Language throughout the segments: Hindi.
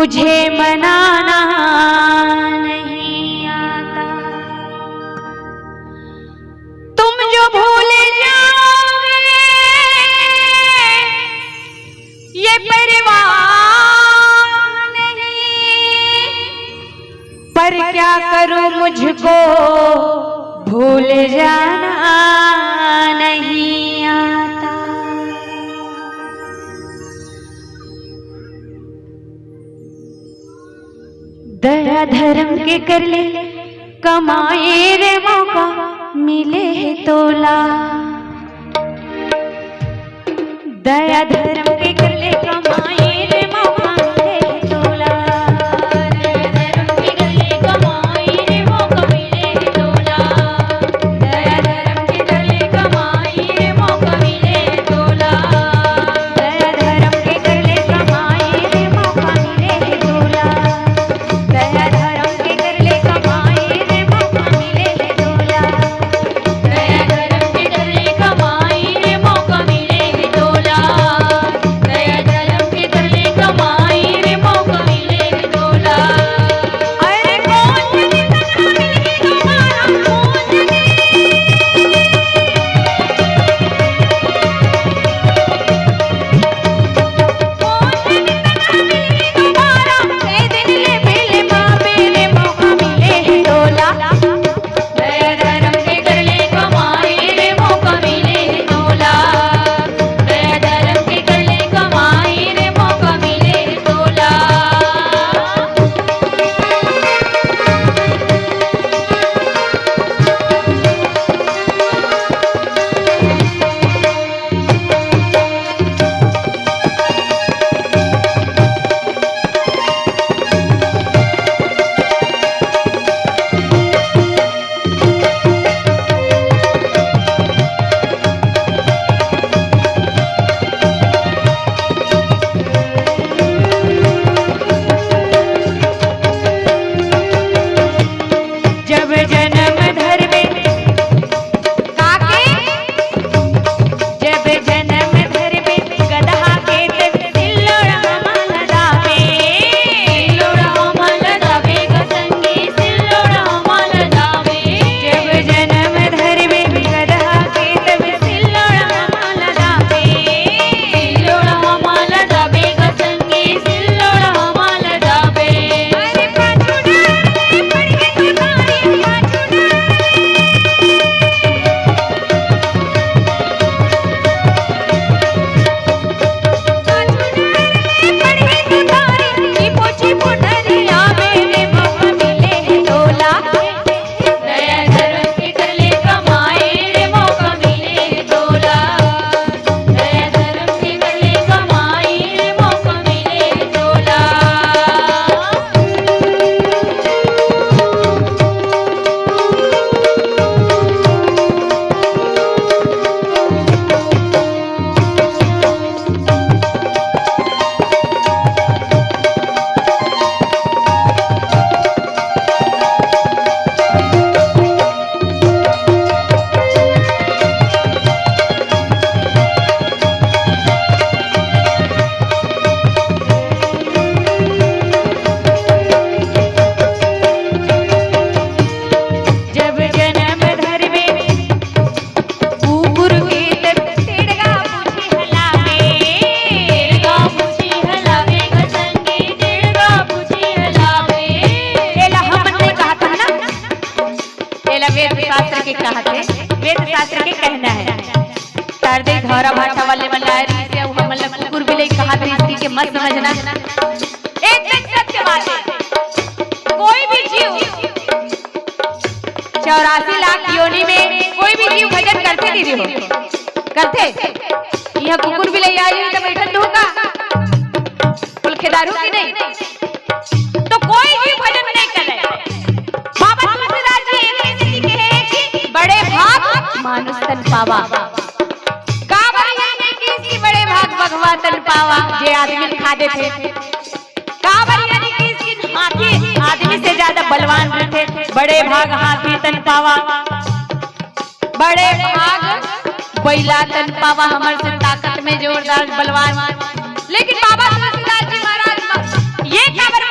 मुझे मनाना नहीं आता। तुम जो भूल जाओगे ये परवाह नहीं, पर क्या करूं मुझको भूल जाना नहीं आता। दया धर्म के कर ले कमाए रे मौका मिले है तोला। दया धर्म के कर ले कमाए रे मौका मिले है तोला। दया धर्म के कर ले कमाए रे मौका मिले है तोला। दया धर्म के कर ले कमाए रे मौका मिले है तोला। दया धर्म के कर ले कमाए रे मौका मिले है तोला। दया धर्म के कर ले कमाए रे मौका मिले है तोला। दया धर्म के कर ले कमाए रे मौका मिले है तोला। दया धर्म के कर ले कमाए रे मौका मिले है तोला। अरे कौन जाने कहाँ मिलेगी तुम्हारा, कौन जाने तुम्हारा, ए दिन ले पहले बाबे रे मौका मिले है तोला। दया धर्म के कर ले कमाए रे मौका मिले है तोला। दया धर्म के कर ले कमाए रे मौका मिले है तोला। जब जन्म धर्मे काके, जब जन्म धर्मे गधा के तब सिल्लोड़ हमल दावे। सिल्लोड़ हमल दावे गसंगी सिल्लोड़ हमल दावे। जब जन्म धर्मे गधा के तब सिल्लोड़ हमल दावे। सिल्लोड़ हमल दावे गसंगी सिल्लोड़ हमल दावे। अरे पाछू डाले पड़े तुतारी, पाछू पड़े तुतारी की पोछी पुटरिया मेरे मौका मिले है तोला। दया धर्म के कर ले कमाए रे मौका मिले है तोला। दया धर्म के कर ले कमाए रे मौका मिले है तोला। जब जन्म धर्मे कुकुर के तब तिड़गा पूछी हलावे। तिड़गा पूछी हलावे गसंगी तिड़गा पूछी हलावे। एला हमन ने कहा था ना, एला वेद शास्त्र के कहा थे, वेद शास्त्र के कहना है। तारदे धौरा भाषा वाले मलारी से हमन लोग कुकुर बिलाई कहा थे, इसकी के मत समझना। एकदम सत्य बात है। कोई भी जीव 84 लाख योनि में कोई भी जीव भजन करते दीदी हो, करते। यह कुकुर बिलाई आई तो बैठन होगा कुल खेदारू की नहीं, तो कोई जीव भजन नहीं करे। बाबा तुलसीदास जी एक स्थिति के है कि बड़े भाग मानुष तन पावा। का बढ़िया नहीं कि इसकी बड़े भाग भगवा तन पावा जे आदमी खादे थे। का बढ़िया नहीं कि इसकी हाथी आदमी से ज्यादा बलवान रहते। बड़े भाग हाथी तन पावा, बड़े भाग बैला तन पावा हमर से ताकत में जोरदार बलवान। लेकिन बाबा तुलसीदास जी महाराज ये खबर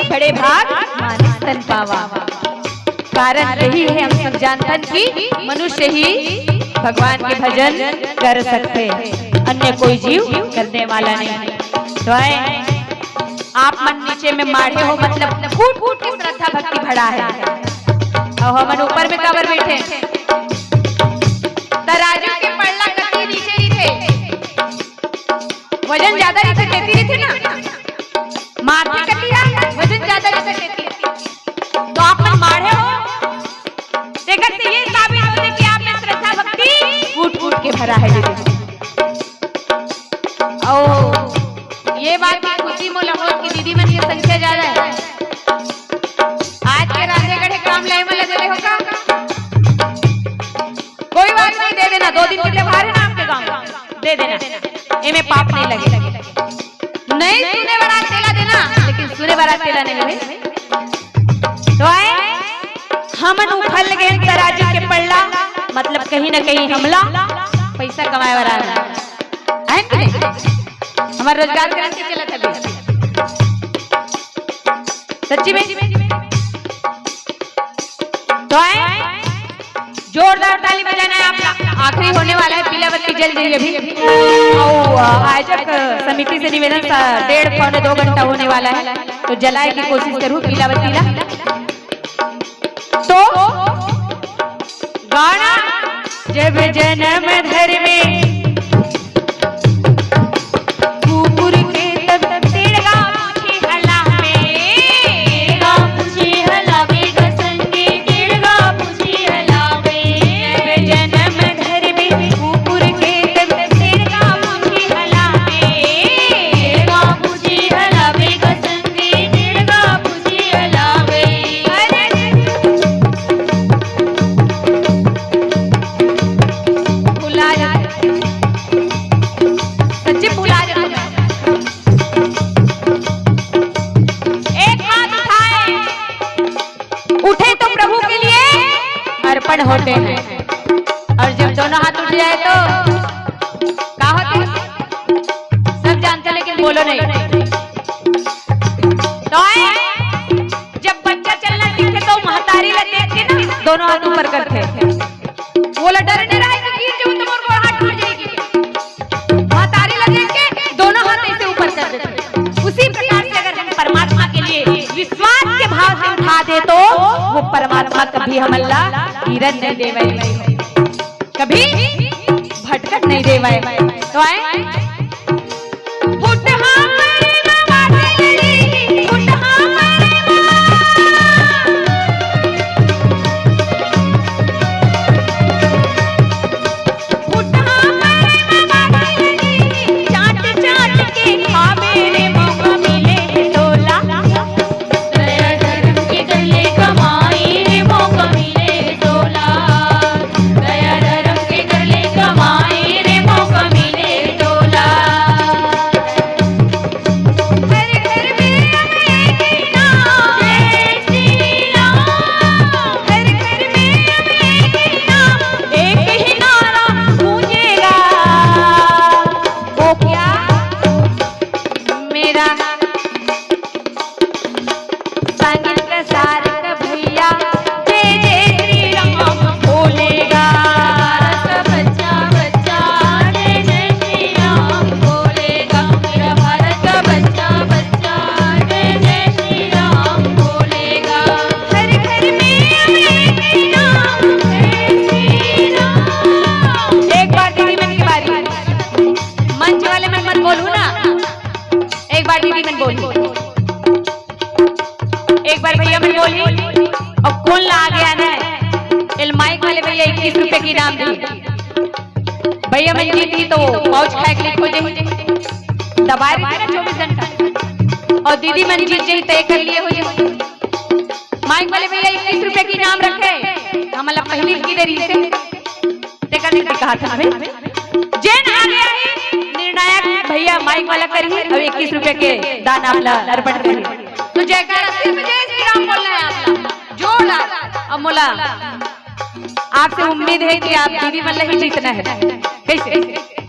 बड़े भाग मानिस तन पावा। कारण यही है हम सब जानतन की मनुष्य ही भगवान के भजन कर सकते हैं, अन्य कोई जीव करने वाला नहीं। तो आए आप मन नीचे में माढ़े हो, मतलब फूट फूट की श्रद्धा भक्ति भरा है, और हम ऊपर में कबर बैठे। तराजू के पल्ला कति नीचे ही थे, वजन ज्यादा नीचे देती रही थे ना, मारती कतिया वजन ज्यादा नीचे देती थी। तो आप मन माढ़े हो, देखने से ये साबित होता कि आप में श्रद्धा भक्ति फूट फूट के भरा है। ओ ये बात की खुशी मोला हो कि दीदी मन की संख्या ज्यादा है। आज के राधेगढ़ काम लाए वाला दे होगा, कोई बात नहीं, दे देना। 2 दिन के त्योहार है ना आपके गांव, दे देना, इनमें पाप नहीं लगे। नहीं सुने बारात तेला देना, लेकिन सुने बारात तेला नहीं लगे। तो आए हमन उखल गए तराजू के पल्ला, मतलब कहीं ना कहीं हमला पैसा कमाए वाला है कि नहीं? हमारा रोजगार करने से चला था सच्ची में। तो आए जोरदार ताली बजाना है आपका। आखिरी होने वाला है, पीला बत्ती जल रही है अभी। आयोजक समिति से निवेदन 1.5-2 घंटा होने वाला है, तो जलाए की कोशिश करूँ पीला बत्ती ला। तो गाना जब जन्म धर में कुकुर के तब तिड़गा पूछी हलावे, तिड़गा पूछी हलावे, कसंगे तिड़गा पूछी हलावे। जब जन्म धर में कुकुर के तब तिड़गा पूछी हलावे, तिड़गा पूछी हलावे, कसंगे तिड़गा पूछी हलावे। उठे तो प्रभु के लिए अर्पण होते हैं, और जब दोनों हाथ उठ जाए तो क्या होते हैं? सब जानते लेकिन बोलो नहीं। तो जब बच्चा चलना सीखे तो महतारी लगते थे ना, दोनों हाथ ऊपर करते थे। वो डरने रहा है कि गिर जाऊं तो मोर को हाथ टूट जाएगी, महतारी लगे के दोनों हाथ ऐसे ऊपर कर देते। उसी प्रकार से अगर हम परमात्मा के लिए विश्वास के भाव से उठा दे तो वो परमात्मा कभी हम अल्लाह गिरन नहीं देवे, कभी भटकट नहीं देवे। तो आए एक बार भैया मैं बोली और कौन ला गया ना माइक वाले भैया 21 रुपए की इनाम दी। भैया मैं जीती तो पाउच खाए के लिए खोजे दबाए रहे 24 घंटा, और दीदी मन जीत गई तय कर लिए हो जाए। माइक वाले भैया 21 रुपए की इनाम रखे, हमारा पहली की देरी से देखा नहीं कहा था जेन आ गया है निर्णायक भैया माइक वाला करिए और 21 रुपए के दान आपला अर्पण करिए। तो जयकारा सिर्फ जय श्री राम बोलना है आपला जोड़ा। अब मोला आपसे उम्मीद है कि आप दीदी मल्ला ही जीतना है, कैसे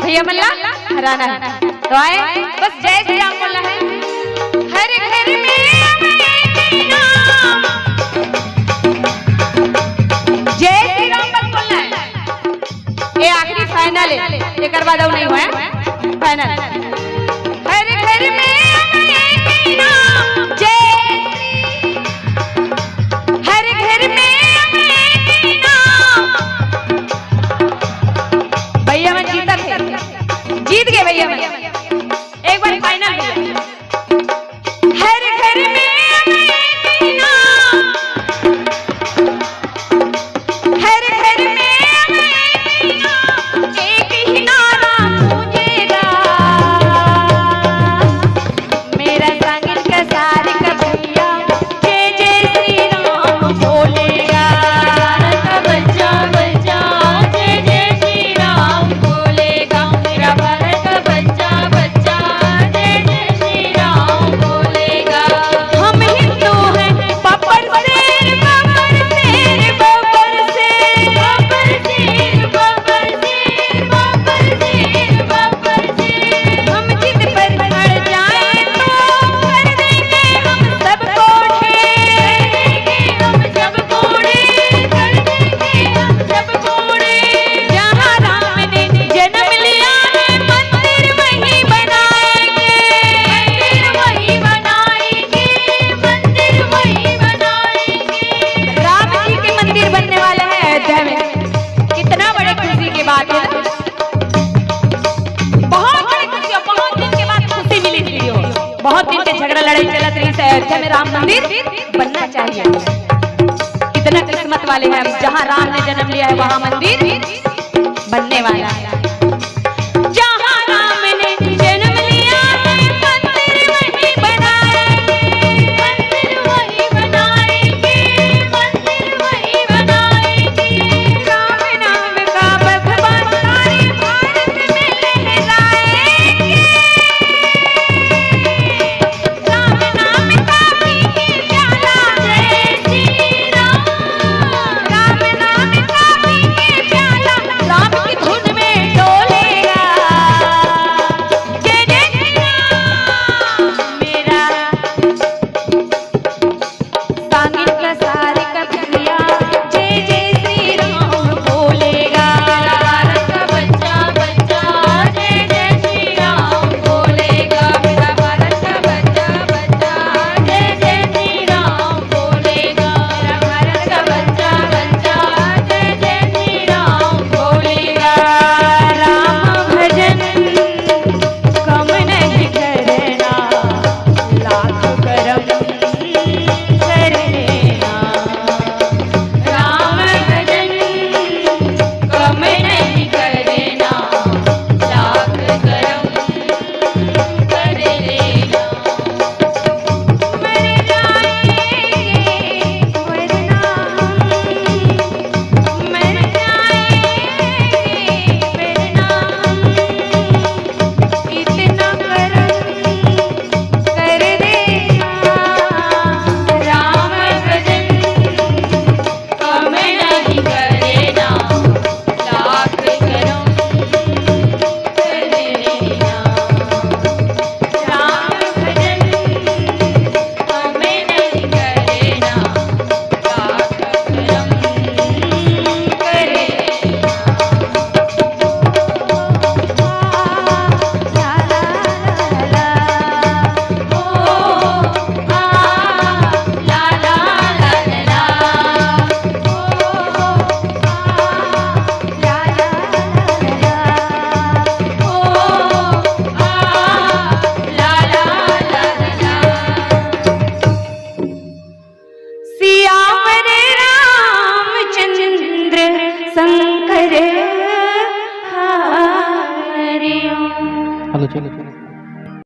भैया मल्ला हराना है। तो आए बस जय श्री राम बोलना है। हर घर में के नाम। जय श्री राम बस बोलना है, ये आखिरी फाइनल है, एक बाद नहीं हुआ है फाइनल। हर घर में एक ही नाम जय, हर घर में एक ही नाम। भैया मैं जीता थे, जीत गए भैया मैं, एक बार फाइनल भैया। हर घर में एक ही नाम, हर घर में एक ही नाम, एक ही नारा गूंजेगा। मेरा सांगिल का सारी का भैया जय जय श्री राम बोलेगा। भारत का बच्चा बच्चा जय जय श्री राम बोलेगा। मेरा भारत का बच्चा बच्चा जय जय श्री राम बोलेगा। हम हिंदू हैं बब्बर शेर बब्बर शेर बब्बर शेर बब्बर शेर बब्बर शेर बब्बर शेर बब्बर शेर। हम जिद पर अड़ जाएं तो कर देंगे हम सबको ढेर, हम सबको ढेर कर देंगे हम सबको ढेर। जहाँ राम ने जन्म लिया है मंदिर वहीं बनाएंगे, मंदिर वहीं बनाएंगे, मंदिर वहीं बनाएंगे। राम जी के मंदिर बनने वाला है अयोध्या में, कितना बड़े खुशी की बात है। बहुत बड़ी खुशी है, बहुत दिन के बाद खुशी मिली थी हो। बहुत दिन से झगड़ा लड़ाई चलत रही से अयोध्या में राम मंदिर बनना चाहिए। कितना किस्मत वाले हैं हम, जहाँ राम ने जन्म लिया है वहाँ मंदिर बनने वाला है। जहाँ राम ने जन्म लिया है मंदिर वहीं बनाएंगे, मंदिर वहीं बनाएंगे, मंदिर वहीं बनाएंगे। राम नाम का भगवान सारे भारत में लहराएंगे। राम नाम का पीके प्याला जय श्री राम, राम नाम का पीके प्याला राम की धुन में डोलेगा। जय जय श्री राम। मेरा सांगिल का सारे का भैया जय जय श्री राम बोलेगा। भारत का बच्चा बच्चा जय जय श्री राम बोलेगा। मेरा भारत का बच्चा बच्चा जय जय श्री राम बोलेगा। मेरा भारत का बच्चा बच्चा जय जय श्री राम बोलेगा। राम भजन कम नहीं करना, लाख करम कर लेना। राम भजन कम नहीं करना, लाख करम कर लेना। मर जाएंगे वरना हम, मर जाएंगे वरना हम। इतना करम कर देना। राम भजन कम नहीं करना, लाख करम कर देना। राम भजन कम नहीं करना, लाख करम कर देना। ला ला ला ला, ओ आ ला ला ला ला, ओ आ ला ला ला, ओ आ ला ला ला। सियावर रामचंद्र शंकर हरि ओम। चलो चलो चलो।